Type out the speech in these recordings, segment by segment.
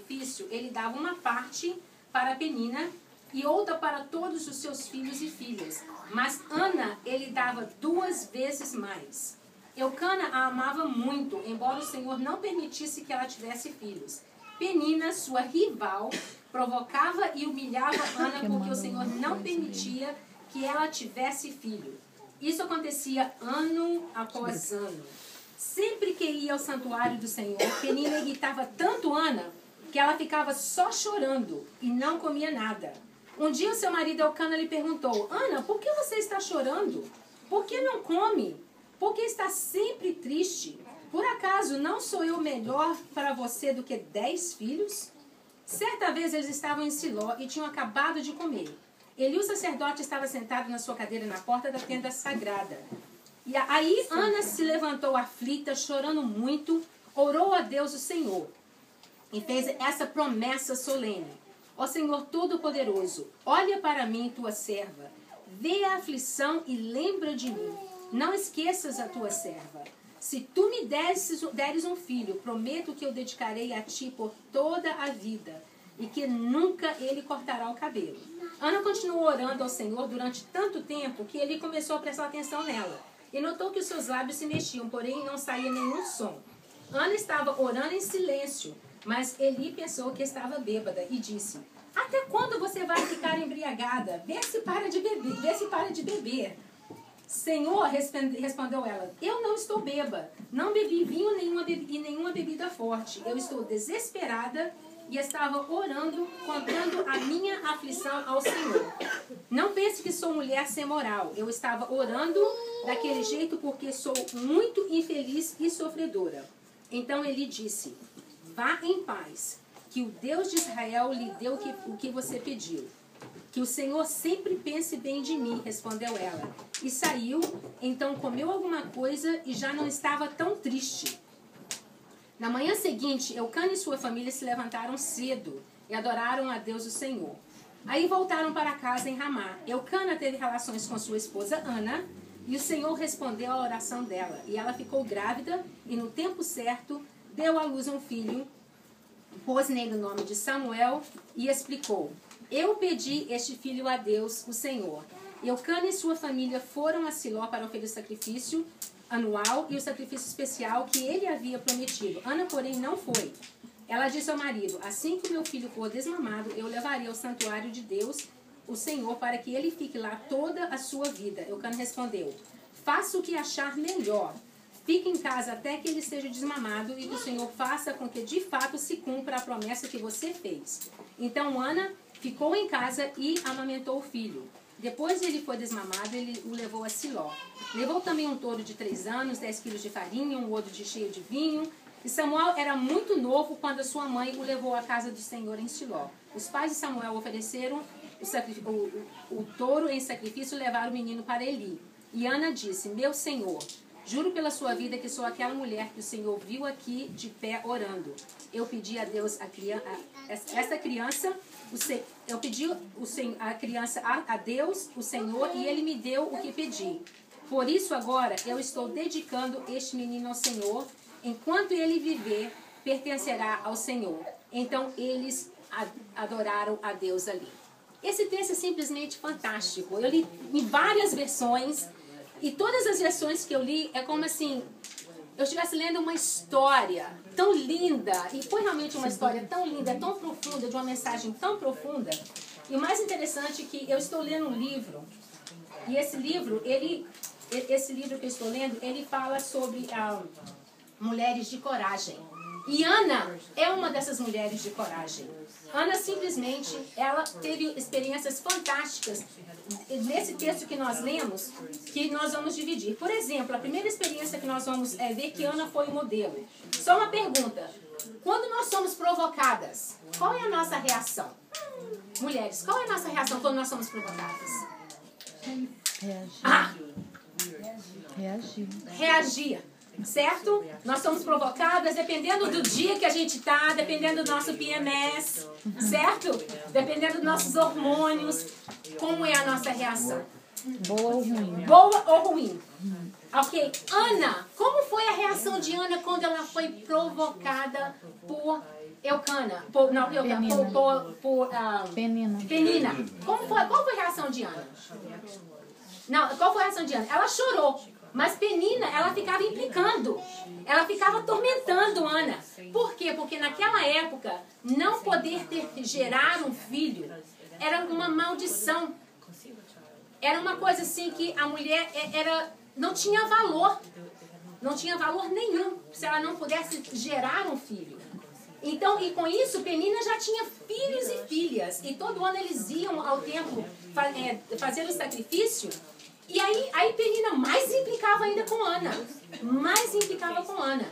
sacrifício, ele dava uma parte para Penina e outra para todos os seus filhos e filhas. Mas Ana, ele dava 2 vezes mais. Eucana a amava muito, embora o Senhor não permitisse que ela tivesse filhos. Penina, sua rival, provocava e humilhava Ana porque o Senhor não permitia que ela tivesse filho. Isso acontecia ano após ano. Sempre que ia ao santuário do Senhor, Penina irritava tanto Ana que ela ficava só chorando e não comia nada. Um dia o seu marido Eucana lhe perguntou: Ana, por que você está chorando? Por que não come? Por que está sempre triste? Por acaso não sou eu melhor para você do que 10 filhos? Certa vez eles estavam em Siló e tinham acabado de comer. Eli, o sacerdote, estava sentado na sua cadeira na porta da tenda sagrada. E aí Ana se levantou aflita, chorando muito, orou a Deus o Senhor e fez essa promessa solene: Ó Senhor Todo-Poderoso, olha para mim, tua serva, vê a aflição e lembra de mim. Não esqueças a tua serva. Se tu me deres um filho, prometo que eu dedicarei a ti por toda a vida e que nunca ele cortará o cabelo. Ana continuou orando ao Senhor durante tanto tempo que ele começou a prestar atenção nela. E notou que os seus lábios se mexiam, porém não saía nenhum som. Ana estava orando em silêncio, mas Eli pensou que estava bêbada e disse: Até quando você vai ficar embriagada? Vê se para de beber. Senhor, respondeu ela, eu não estou bêbada. Não bebi vinho e nenhuma bebida forte. Eu estou desesperada e estava orando, contando a minha aflição ao Senhor. Não pense que sou mulher sem moral. Eu estava orando daquele jeito porque sou muito infeliz e sofredora. Então ele disse: Vá em paz, que o Deus de Israel lhe deu o que você pediu. Que o Senhor sempre pense bem de mim, respondeu ela. E saiu, então comeu alguma coisa e já não estava tão triste. Na manhã seguinte, Eucana e sua família se levantaram cedo e adoraram a Deus o Senhor. Aí voltaram para casa em Ramá. Eucana teve relações com sua esposa Ana e o Senhor respondeu à oração dela. E ela ficou grávida e no tempo certo deu à luz um filho, pôs nele o nome de Samuel e explicou: Eu pedi este filho a Deus, o Senhor. Eucana e sua família foram a Siló para oferecer o sacrifício anual e o sacrifício especial que ele havia prometido. Ana, porém, não foi. Ela disse ao marido: Assim que meu filho for desmamado, eu levarei ao santuário de Deus, o Senhor, para que ele fique lá toda a sua vida. Eucana respondeu: Faça o que achar melhor. Fique em casa até que ele seja desmamado e que o Senhor faça com que de fato se cumpra a promessa que você fez. Então Ana ficou em casa e amamentou o filho. Depois ele foi desmamado, ele o levou a Siló. Levou também um touro de 3 anos, 10 quilos de farinha, um odre cheio de vinho. E Samuel era muito novo quando a sua mãe o levou à casa do Senhor em Siló. Os pais de Samuel ofereceram o touro em sacrifício e levaram o menino para Eli. E Ana disse: Meu Senhor, juro pela sua vida que sou aquela mulher que o Senhor viu aqui de pé orando. Eu pedi a Deus esta criança, eu pedi a criança a Deus, o Senhor, e ele me deu o que pedi. Por isso agora eu estou dedicando este menino ao Senhor. Enquanto ele viver, pertencerá ao Senhor. Então eles adoraram a Deus ali. Esse texto é simplesmente fantástico. Eu li em várias versões. E todas as versões que eu li é como assim, eu estivesse lendo uma história tão linda, e foi realmente uma história tão linda, tão profunda, de uma mensagem tão profunda. E o mais interessante é que eu estou lendo um livro, e esse livro que eu estou lendo, ele fala sobre mulheres de coragem. E Ana é uma dessas mulheres de coragem. Ana simplesmente, ela teve experiências fantásticas nesse texto que nós lemos, que nós vamos dividir. Por exemplo, a primeira experiência que nós vamos ver que Ana foi o modelo. Só uma pergunta: quando nós somos provocadas, qual é a nossa reação? Mulheres, qual é a nossa reação quando nós somos provocadas? Reagir. Certo? Nós somos provocadas dependendo do dia que a gente está, dependendo do nosso PMS, certo? Dependendo dos nossos hormônios. Como é a nossa reação? Boa ou ruim? Boa ou ruim? Ok. Ana, como foi a reação de Ana quando ela foi provocada por Eucana. Penina. Penina. Qual foi a reação de Ana? Não, qual foi a reação de Ana? Ela chorou. Mas Penina, ela ficava implicando. Ela ficava atormentando Ana. Por quê? Porque naquela época, não poder gerar um filho era uma maldição. Era uma coisa assim que a mulher não tinha valor. Não tinha valor nenhum se ela não pudesse gerar um filho. Então, e com isso, Penina já tinha filhos e filhas. E todo ano eles iam ao templo fazer o sacrifício. E aí Penina mais implicava ainda com Ana. Mais implicava com Ana.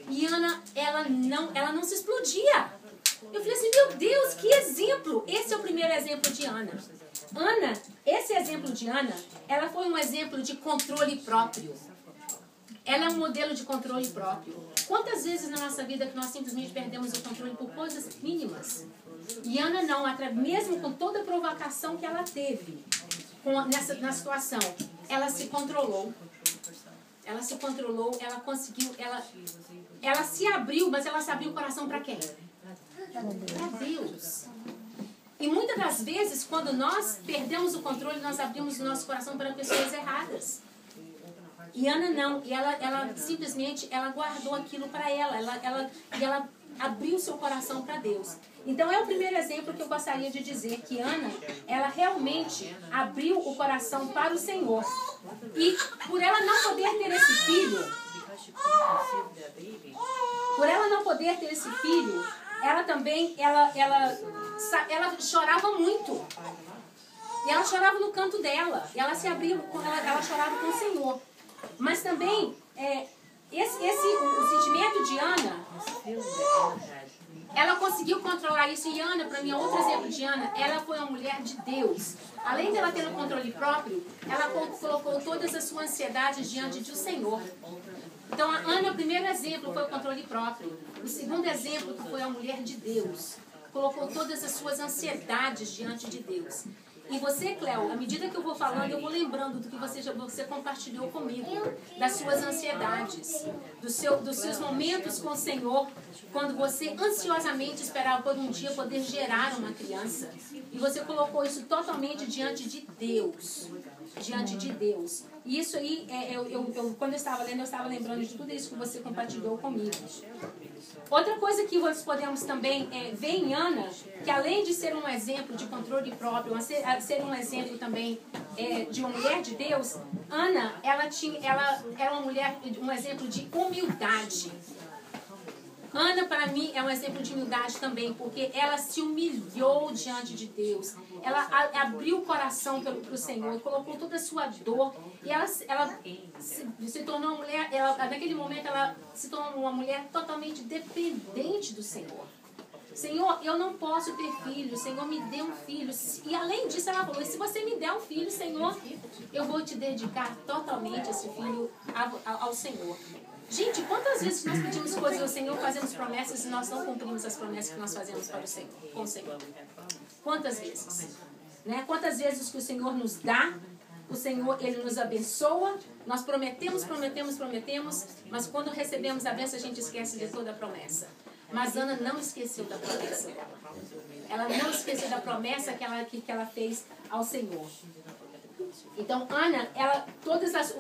E Ana, ela não se explodia. Eu falei assim, meu Deus, que exemplo! Esse é o primeiro exemplo de Ana. Esse exemplo de Ana, ela foi um exemplo de controle próprio. Ela é um modelo de controle próprio. Quantas vezes na nossa vida que nós simplesmente perdemos o controle por coisas mínimas? E Ana não, mesmo com toda a provocação que ela teve na situação, ela se controlou. Ela se controlou, ela conseguiu, ela se abriu, mas ela se abriu o coração para quem? Para Deus. E muitas das vezes, quando nós perdemos o controle, nós abrimos o nosso coração para pessoas erradas. E Ana não, e ela simplesmente guardou aquilo para ela, ela abriu seu coração para Deus. Então é o primeiro exemplo que eu gostaria de dizer, que Ana, ela realmente abriu o coração para o Senhor. E por ela não poder ter esse filho, ela também, ela chorava muito. E ela chorava no canto dela, e ela se abria, ela chorava com o Senhor. Mas também, o sentimento de Ana, ela conseguiu controlar isso. E Ana, para mim, é outro exemplo de Ana, ela foi uma mulher de Deus. Além dela ter o controle próprio, ela colocou todas as suas ansiedades diante do Senhor. Então, a Ana, o primeiro exemplo foi o controle próprio. O segundo exemplo foi a mulher de Deus. Colocou todas as suas ansiedades diante de Deus. E você, Cléo, à medida que eu vou falando, eu vou lembrando do que você compartilhou comigo, das suas ansiedades, dos seus momentos com o Senhor, quando você ansiosamente esperava por um dia poder gerar uma criança. E você colocou isso totalmente diante de Deus. Diante de Deus. E isso aí, quando eu estava lendo, eu estava lembrando de tudo isso que você compartilhou comigo. Outra coisa que nós podemos também ver em Ana, que além de ser um exemplo de controle próprio, ser um exemplo também de uma mulher de Deus, Ana, ela era uma mulher, um exemplo de humildade. Ana, para mim, é um exemplo de humildade também, porque ela se humilhou diante de Deus. Ela abriu o coração para o Senhor, colocou toda a sua dor. E ela se tornou uma mulher, naquele momento, ela se tornou uma mulher totalmente dependente do Senhor. Senhor, eu não posso ter filho, Senhor, me dê um filho. E além disso, ela falou, se você me der um filho, Senhor, eu vou te dedicar totalmente esse filho ao Senhor. Gente, quantas vezes nós pedimos coisas ao Senhor, fazemos promessas e nós não cumprimos as promessas que nós fazemos para o Senhor, com o Senhor? Quantas vezes? Né? Quantas vezes que o Senhor nos dá, o Senhor, Ele nos abençoa, nós prometemos, mas quando recebemos a bênção a gente esquece de toda a promessa. Mas Ana não esqueceu da promessa dela. Ela não esqueceu da promessa que ela fez ao Senhor. Então, Ana, todas as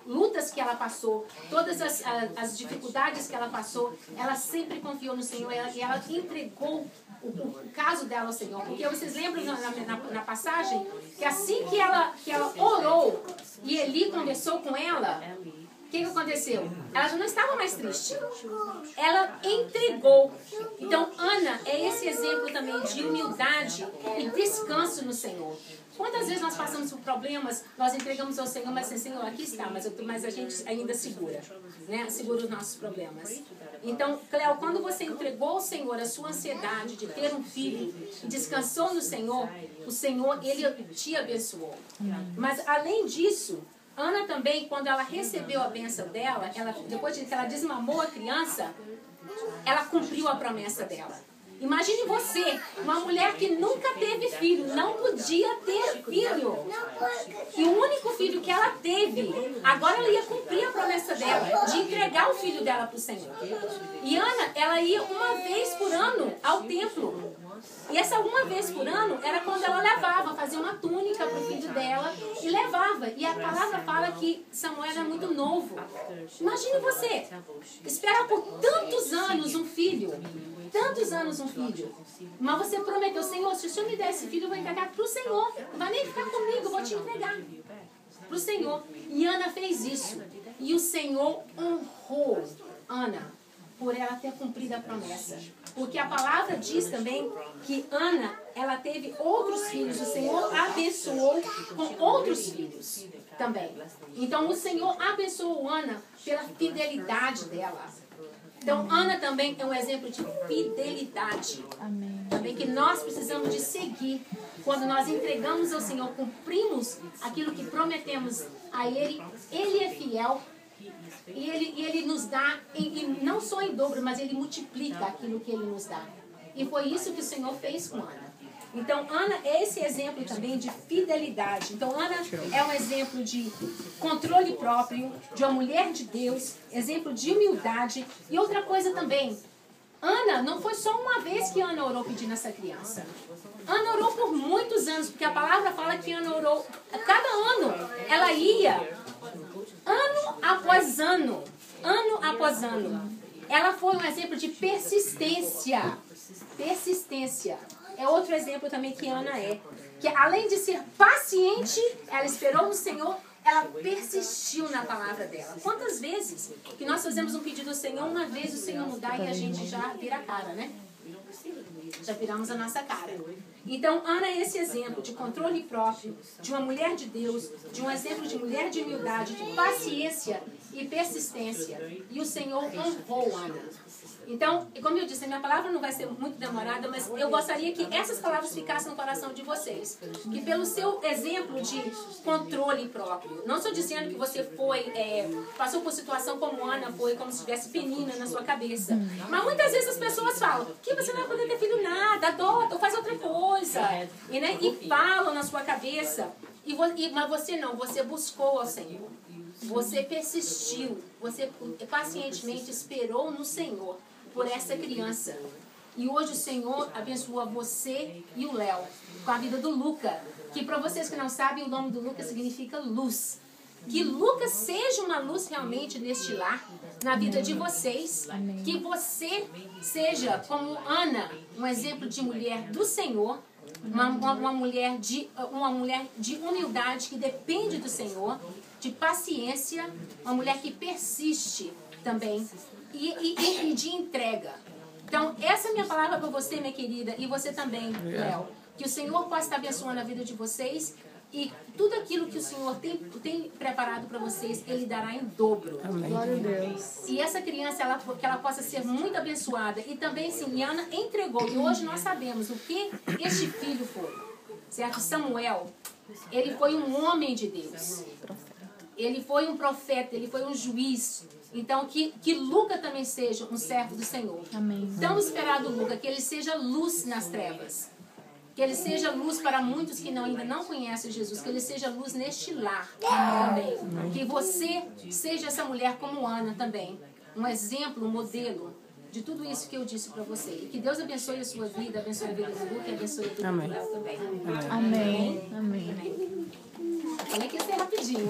lutas que ela passou, todas as dificuldades que ela passou, ela sempre confiou no Senhor e ela entregou o caso dela ao Senhor. Porque vocês lembram na passagem que assim que ela orou e Eli conversou com ela, o que aconteceu? Ela já não estava mais triste. Ela entregou. Então, Ana é esse exemplo também de humildade e descanso no Senhor. Quantas vezes nós passamos por problemas, nós entregamos ao Senhor, mas assim, Senhor, aqui está, mas a gente ainda segura, né? Segura os nossos problemas. Então, Cléo, quando você entregou ao Senhor a sua ansiedade de ter um filho e descansou no Senhor, o Senhor, Ele te abençoou. Mas, além disso, Ana também, quando ela recebeu a bênção dela, depois de que ela desmamou a criança, ela cumpriu a promessa dela. Imagine você, uma mulher que nunca teve filho, não podia ter filho. E o único filho que ela teve, agora ela ia cumprir a promessa dela, de entregar o filho dela para o Senhor. E Ana, ela ia uma vez por ano ao templo. E essa uma vez por ano era quando ela levava, fazia uma túnica para o filho dela e levava. E a palavra fala que Samuel era muito novo. Imagine você, esperar por tantos anos um filho. Tantos anos um filho. Mas você prometeu, Senhor, se o Senhor me der esse filho, eu vou entregar para o Senhor. Não vai nem ficar comigo, eu vou te entregar para o Senhor. E Ana fez isso. E o Senhor honrou Ana por ela ter cumprido a promessa. Porque a palavra diz também que Ana, ela teve outros filhos. O Senhor abençoou com outros filhos também. Então o Senhor abençoou Ana pela fidelidade dela. Então, Ana também é um exemplo de fidelidade. Amém. Também que nós precisamos de seguir. Quando nós entregamos ao Senhor, cumprimos aquilo que prometemos a Ele. Ele é fiel. E ele nos dá, e não só em dobro, mas Ele multiplica aquilo que Ele nos dá. E foi isso que o Senhor fez com Ana. Então, Ana é esse exemplo também de fidelidade. Então, Ana é um exemplo de controle próprio, de uma mulher de Deus, exemplo de humildade. E outra coisa também, Ana, não foi só uma vez que Ana orou pedindo essa criança. Ana orou por muitos anos, porque a palavra fala que Ana orou, cada ano ela ia, ano após ano, ela foi um exemplo de persistência. Persistência. É outro exemplo também que Ana é. Que além de ser paciente, ela esperou no Senhor, ela persistiu na palavra dela. Quantas vezes que nós fazemos um pedido ao Senhor, uma vez o Senhor mudar e a gente já vira a cara, né? Já viramos a nossa cara. Então, Ana é esse exemplo de controle próprio, de uma mulher de Deus, de um exemplo de mulher de humildade, de paciência e persistência. E o Senhor honrou Ana. Então, como eu disse, a minha palavra não vai ser muito demorada, mas eu gostaria que essas palavras ficassem no coração de vocês. Que pelo seu exemplo de controle próprio, não estou dizendo que você passou por situação como Ana foi, como se tivesse penina na sua cabeça. Mas muitas vezes as pessoas falam que você não vai poder ter filho nada, adota ou faz outra coisa. E falam na sua cabeça. Mas você não, você buscou ao Senhor. Você persistiu, você pacientemente esperou no Senhor por essa criança. E hoje o Senhor abençoa você e o Léo com a vida do Luca. Que para vocês que não sabem, o nome do Luca significa luz. Que Lucas seja uma luz realmente neste lar, na vida de vocês. Amém. Que você seja, como Ana, um exemplo de mulher do Senhor. Uma mulher de humildade que depende do Senhor, de paciência, uma mulher que persiste também e de entrega. Então, essa é a minha palavra para você, minha querida, e você também, Léo. Que o Senhor possa estar abençoando a vida de vocês e tudo aquilo que o Senhor tem preparado para vocês, Ele dará em dobro. Amém. Glória a Deus. E essa criança, que ela possa ser muito abençoada. E também, sim, Ana entregou. E hoje nós sabemos o que este filho foi. Certo? Samuel, ele foi um homem de Deus. Ele foi um profeta, ele foi um juiz. Então, que Luca também seja um servo do Senhor. Amém. Tão esperado Luca, que ele seja luz nas trevas. Que ele seja luz para muitos que ainda não conhecem Jesus. Que ele seja luz neste lar também. Que você seja essa mulher como Ana também. Um exemplo, um modelo de tudo isso que eu disse para você. E que Deus abençoe a sua vida, abençoe a vida do Luca e abençoe a vida do Léo também. Amém. Amém. Falei que ia ser rapidinho.